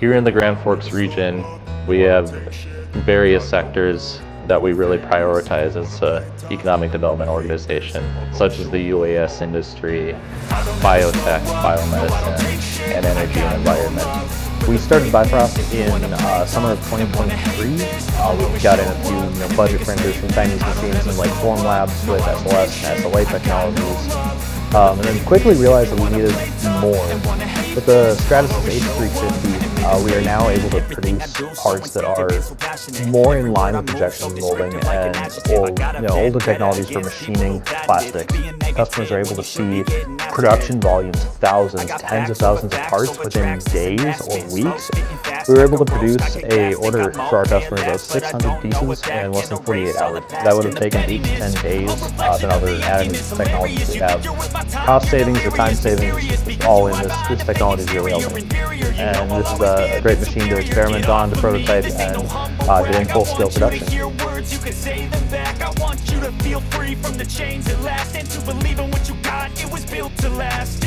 Here in the Grand Forks region, we have various sectors that we really prioritize as an economic development organization, such as the UAS industry, biotech, biomedicine, and energy and environment. We started Bifrost in summer of 2023. We got in a few budget printers from Chinese machines and like form labs with SLS and SLA technologies. And then quickly realized that we needed more. With the Stratasys H350, we are now able to produce parts that are more in line with projection molding and older technologies for machining plastics. Customers are able to see production volumes, thousands, tens of thousands of parts within days or weeks. We were able to produce an order for our customers of 600 pieces in less than 48 hours. That would have taken 8 to 10 days than other additive technologies we have. Cost savings, the time savings, all in this technology is really helping. And this is a great machine to experiment on, to prototype, and get in full-scale production. I want you to feel free from the chains at last, and to believe in what you got, it was built to last.